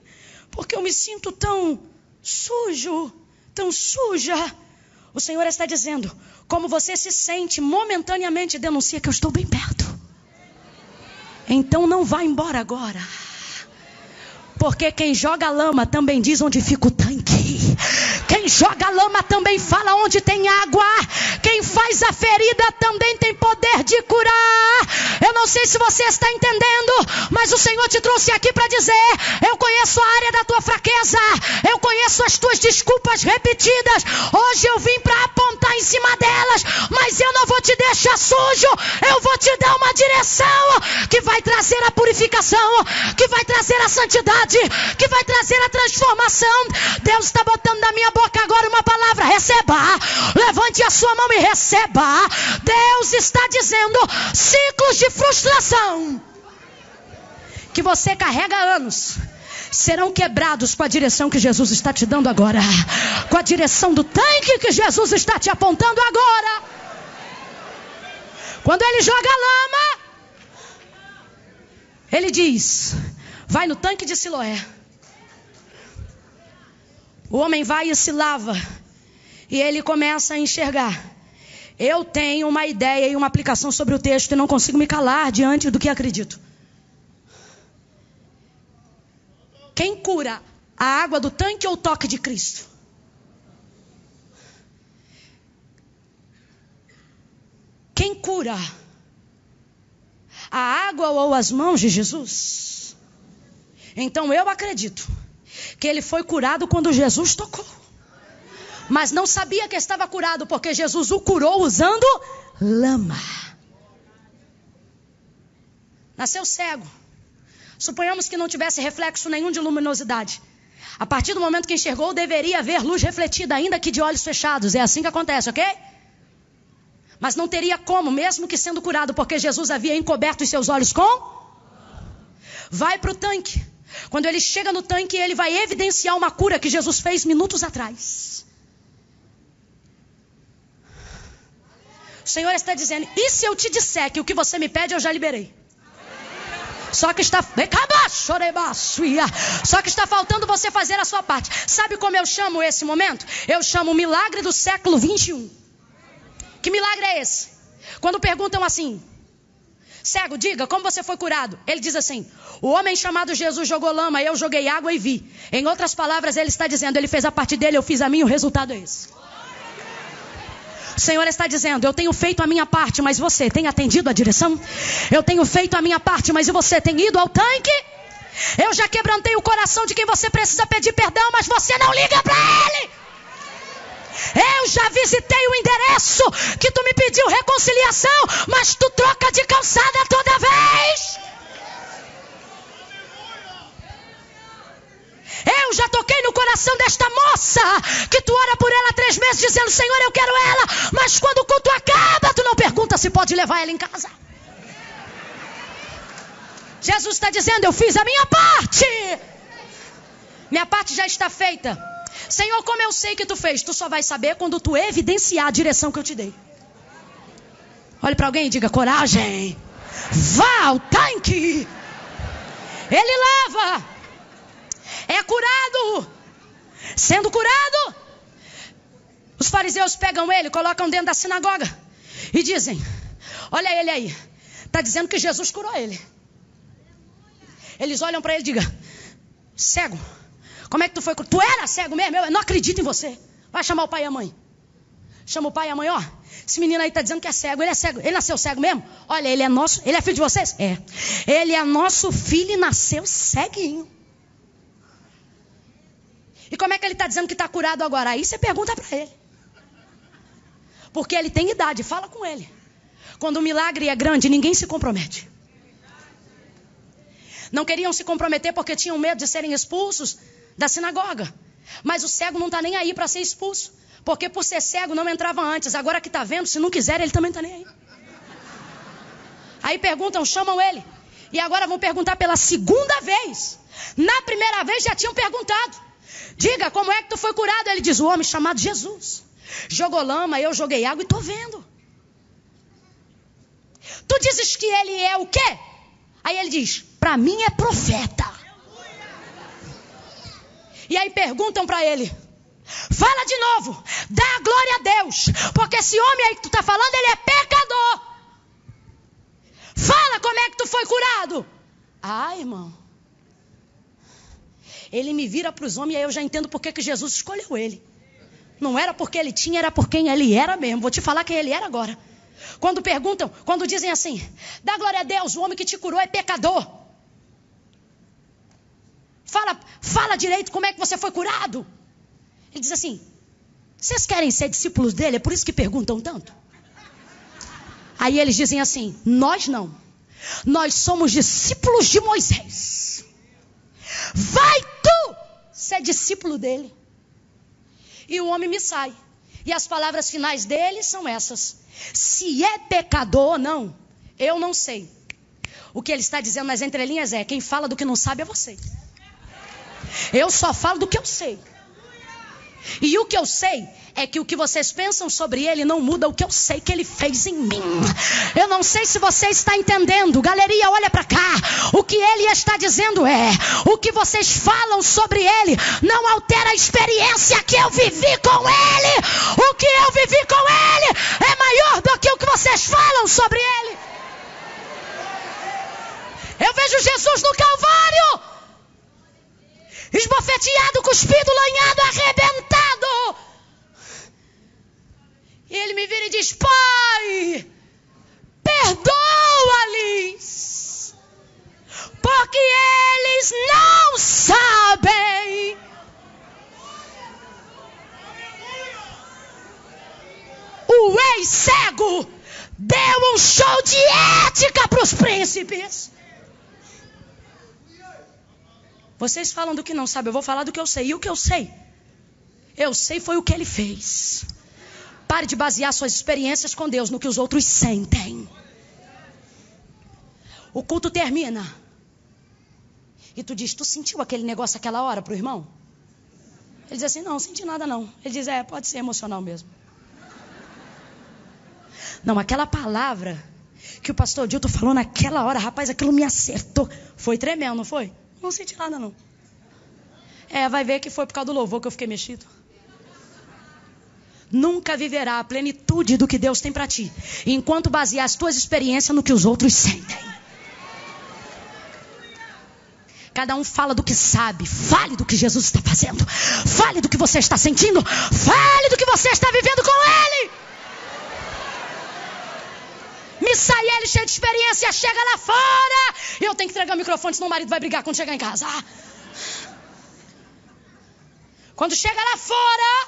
Speaker 1: porque eu me sinto tão sujo, tão suja. O Senhor está dizendo, como você se sente momentaneamente, denuncia que eu estou bem perto. Então não vá embora agora. Porque quem joga lama também diz onde fica o tanque. Quem joga lama também fala onde tem água. Quem faz a ferida também tem poder de curar. Eu não sei se você está entendendo, mas o Senhor te trouxe aqui para dizer, eu conheço a área da tua fraqueza, eu conheço as tuas desculpas repetidas. Hoje eu vim para apontar em cima delas, mas eu não vou te deixar sujo. Eu vou te dar uma direção que vai trazer a purificação, que vai trazer a santidade, que vai trazer a transformação. Deus está botando na minha boca agora uma palavra, receba. Levante a sua mão e receba. Deus está dizendo, ciclos de frustração que você carrega há anos serão quebrados com a direção que Jesus está te dando agora, com a direção do tanque que Jesus está te apontando agora. Quando ele joga a lama, ele diz, vai no tanque de Siloé. O homem vai e se lava, e ele começa a enxergar. Eu tenho uma ideia e uma aplicação sobre o texto e não consigo me calar diante do que acredito. Quem cura a água do tanque ou o toque de Cristo? Quem cura a água ou as mãos de Jesus? Então eu acredito que ele foi curado quando Jesus tocou. Mas não sabia que estava curado, porque Jesus o curou usando lama. Nasceu cego. Suponhamos que não tivesse reflexo nenhum de luminosidade. A partir do momento que enxergou, deveria haver luz refletida, ainda que de olhos fechados. É assim que acontece, ok? Mas não teria como, mesmo que sendo curado, porque Jesus havia encoberto os seus olhos com... Vai para o tanque. Quando ele chega no tanque, ele vai evidenciar uma cura que Jesus fez minutos atrás. O Senhor está dizendo, e se eu te disser que o que você me pede eu já liberei? Só que está faltando você fazer a sua parte. Sabe como eu chamo esse momento? Eu chamo o milagre do século 21. Que milagre é esse? Quando perguntam assim, cego, diga, como você foi curado? Ele diz assim, o homem chamado Jesus jogou lama, eu joguei água e vi. Em outras palavras, ele está dizendo, ele fez a parte dele, eu fiz a minha, o resultado é esse. O Senhor está dizendo, eu tenho feito a minha parte, mas você tem atendido a direção? Eu tenho feito a minha parte, mas e você tem ido ao tanque? Eu já quebrantei o coração de quem você precisa pedir perdão, mas você não liga para ele. Eu já visitei o endereço que tu me pediu reconciliação, mas tu troca de calçada toda vez. Eu já toquei no coração desta moça, que tu ora por ela 3 meses dizendo, Senhor, eu quero ela, mas quando o culto acaba, tu não pergunta se pode levar ela em casa. Jesus está dizendo, eu fiz a minha parte. Minha parte já está feita. Senhor, como eu sei que tu fez? Tu só vai saber quando tu evidenciar a direção que eu te dei. Olhe para alguém e diga, coragem. Vá ao tanque. Ele lava. É curado. Sendo curado, os fariseus pegam ele, colocam dentro da sinagoga e dizem, olha ele aí, está dizendo que Jesus curou ele. Eles olham para ele e digam, Cego. Como é que tu foi? Tu era cego mesmo? Eu não acredito em você. Vai chamar o pai e a mãe. Chama o pai e a mãe, ó. Esse menino aí está dizendo que é cego. Ele é cego. Ele nasceu cego mesmo? Olha, ele é nosso. Ele é filho de vocês? É. Ele é nosso filho e nasceu ceguinho. E como é que ele está dizendo que está curado agora? Aí você pergunta para ele. Porque ele tem idade. Fala com ele. Quando o milagre é grande, ninguém se compromete. Não queriam se comprometer porque tinham medo de serem expulsos da sinagoga. Mas o cego não está nem aí para ser expulso. Porque por ser cego não entrava antes. Agora que está vendo, se não quiser, ele também está nem aí. Aí perguntam, chamam ele. E agora vão perguntar pela segunda vez. Na primeira vez já tinham perguntado. Diga, como é que tu foi curado? Ele diz, o homem chamado Jesus. Jogou lama, eu joguei água e estou vendo. Tu dizes que ele é o quê? Aí ele diz, para mim é profeta. E aí perguntam para ele, fala de novo, dá glória a Deus, porque esse homem aí que tu está falando, ele é pecador. Fala como é que tu foi curado. Ah, irmão, ele me vira para os homens e aí eu já entendo por que Jesus escolheu ele. Não era porque ele tinha, era por quem ele era mesmo. Vou te falar quem ele era agora. Quando perguntam, quando dizem assim, dá glória a Deus, o homem que te curou é pecador. Fala direito como é que você foi curado. Ele diz assim, vocês querem ser discípulos dele? É por isso que perguntam tanto. Aí eles dizem assim, nós não. Nós somos discípulos de Moisés. Vai tu ser discípulo dele. E o homem me sai. E as palavras finais dele são essas. Se é pecador ou não, eu não sei. O que ele está dizendo nas entrelinhas é, quem fala do que não sabe é você. Eu só falo do que eu sei. E o que eu sei é que o que vocês pensam sobre ele não muda o que eu sei que ele fez em mim. Eu não sei se você está entendendo. Galeria, olha para cá. O que ele está dizendo é, o que vocês falam sobre ele não altera a experiência que eu vivi com ele. O que eu vivi com ele é maior do que o que vocês falam sobre ele. Eu vejo Jesus no Calvário, esbofeteado, cuspido, lanhado, arrebentado. E ele me vira e diz, Pai, perdoa-lhes, porque eles não sabem. O ex-cego deu um show de ética para os príncipes. Vocês falam do que não sabem, eu vou falar do que eu sei. E o que eu sei foi o que ele fez. Pare de basear suas experiências com Deus no que os outros sentem. O culto termina. E tu diz, tu sentiu aquele negócio aquela hora pro irmão? Ele diz assim, não senti nada não. Ele diz, pode ser emocional mesmo. Não, aquela palavra que o pastor Dilton falou naquela hora, rapaz, aquilo me acertou. Foi tremendo, não foi? Não senti nada não. Vai ver que foi por causa do louvor que eu fiquei mexido. Nunca viverá a plenitude do que Deus tem para ti, enquanto basear as tuas experiências no que os outros sentem. Cada um fala do que sabe. Fale do que Jesus está fazendo. Fale do que você está sentindo. Fale do que você está vivendo com Ele. Misael, cheio de experiência, chega lá fora. Eu tenho que entregar o microfone, senão o marido vai brigar quando chegar em casa. Quando chega lá fora,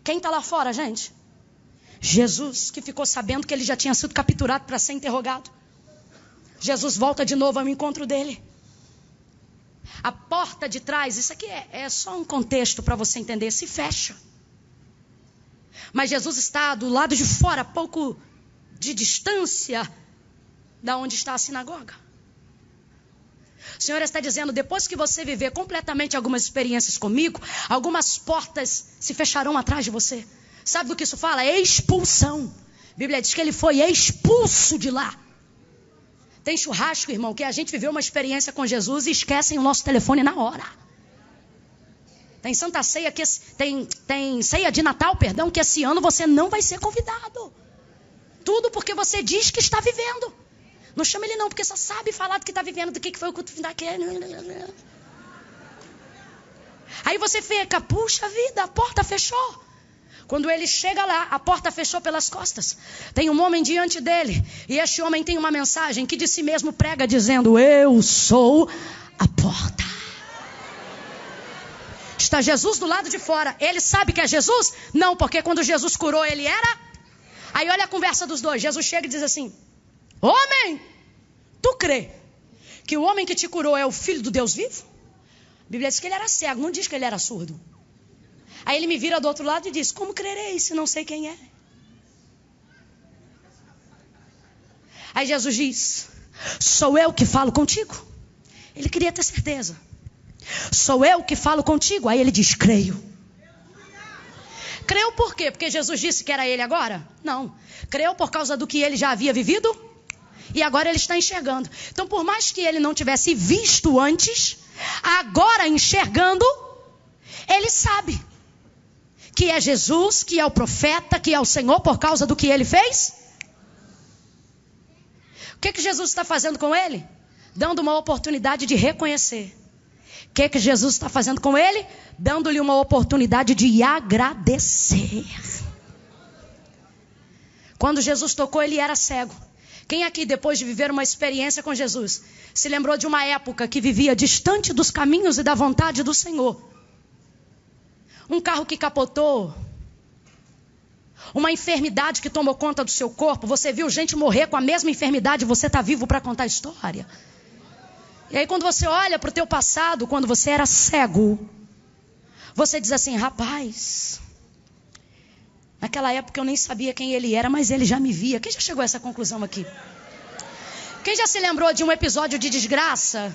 Speaker 1: quem está lá fora, gente? Jesus, que ficou sabendo que ele já tinha sido capturado para ser interrogado. Jesus volta de novo ao encontro dele. A porta de trás, isso aqui é só um contexto para você entender, se fecha. Mas Jesus está do lado de fora, a pouco de distância da onde está a sinagoga. O Senhor está dizendo, depois que você viver completamente algumas experiências comigo, algumas portas se fecharão atrás de você. Sabe do que isso fala? Expulsão. A Bíblia diz que ele foi expulso de lá. Tem churrasco, irmão, que a gente viveu uma experiência com Jesus e esquecem o nosso telefone na hora. Tem Santa Ceia, tem ceia de Natal, perdão, que esse ano você não vai ser convidado. Tudo porque você diz que está vivendo. Não chama ele não, porque só sabe falar do que está vivendo, do que foi o culto daquele. Aí você fica, puxa vida, a porta fechou. Quando ele chega lá, a porta fechou pelas costas. Tem um homem diante dele. E este homem tem uma mensagem que de si mesmo prega dizendo: eu sou a porta. Está Jesus do lado de fora. Ele sabe que é Jesus? Não, porque quando Jesus curou ele era. Aí olha a conversa dos dois. Jesus chega e diz assim: homem, tu crê que o homem que te curou é o filho do Deus vivo? A Bíblia diz que ele era cego, não diz que ele era surdo. Aí ele me vira do outro lado e diz: como crerei se não sei quem é? Aí Jesus diz: sou eu que falo contigo. Ele queria ter certeza. Sou eu que falo contigo. Aí ele diz: creio. Creu por quê? Porque Jesus disse que era ele agora? Não. Creu por causa do que ele já havia vivido e agora ele está enxergando. Então, por mais que ele não tivesse visto antes, agora enxergando, ele sabe que é Jesus, que é o profeta, que é o Senhor, por causa do que ele fez. O que Jesus está fazendo com ele? Dando uma oportunidade de reconhecer. O que Jesus está fazendo com ele? Dando-lhe uma oportunidade de agradecer. Quando Jesus tocou, ele era cego. Quem aqui, depois de viver uma experiência com Jesus, se lembrou de uma época que vivia distante dos caminhos e da vontade do Senhor? Um carro que capotou, uma enfermidade que tomou conta do seu corpo. Você viu gente morrer com a mesma enfermidade e você está vivo para contar a história. E aí quando você olha para o teu passado, quando você era cego, você diz assim: rapaz, naquela época eu nem sabia quem ele era, mas ele já me via. Quem já chegou a essa conclusão aqui? Quem já se lembrou de um episódio de desgraça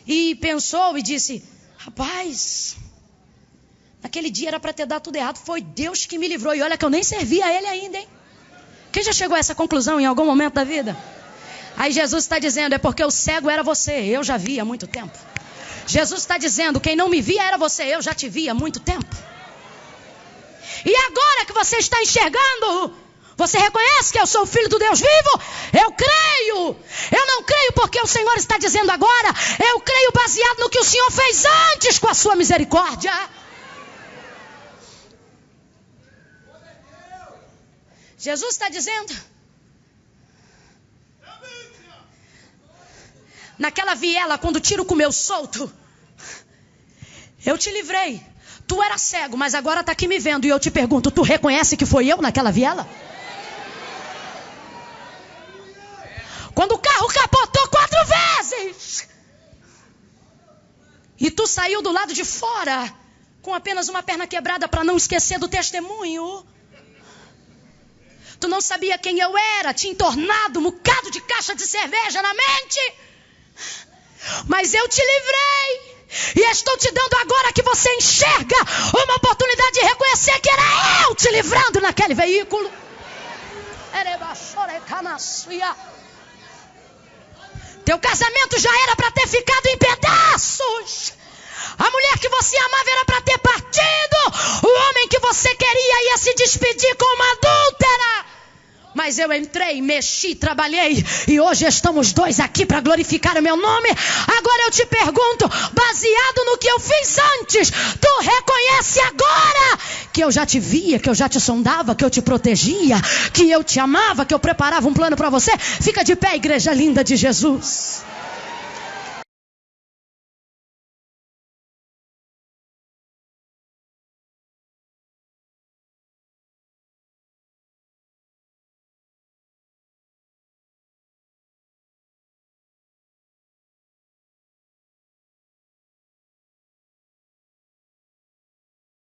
Speaker 1: e pensou e disse: rapaz, naquele dia era para ter dado tudo errado, foi Deus que me livrou, e olha que eu nem servia a ele ainda, hein? Quem já chegou a essa conclusão em algum momento da vida? Aí Jesus está dizendo: é porque o cego era você, eu já vi há muito tempo. Jesus está dizendo: quem não me via era você, eu já te vi há muito tempo. E agora que você está enxergando, você reconhece que eu sou o Filho do Deus vivo? Eu creio. Eu não creio porque o Senhor está dizendo agora. Eu creio baseado no que o Senhor fez antes com a sua misericórdia. Jesus está dizendo: naquela viela, quando o tiro comeu solto, eu te livrei. Tu era cego, mas agora está aqui me vendo. E eu te pergunto: tu reconhece que foi eu naquela viela? Quando o carro capotou 4 vezes e tu saiu do lado de fora com apenas uma perna quebrada para não esquecer do testemunho. Tu não sabia quem eu era, tinha entornado um bocado de caixa de cerveja na mente. Mas eu te livrei. E estou te dando agora que você enxerga uma oportunidade de reconhecer que era eu te livrando naquele veículo. Teu casamento já era para ter ficado em pedaços. A mulher que você amava era para ter partido. O homem que você queria ia se despedir com uma adúltera. Mas eu entrei, mexi, trabalhei. E hoje estamos 2 aqui para glorificar o meu nome. Agora eu te pergunto, baseado no que eu fiz antes, tu reconhece agora que eu já te via, que eu já te sondava, que eu te protegia, que eu te amava, que eu preparava um plano para você? Fica de pé, igreja linda de Jesus.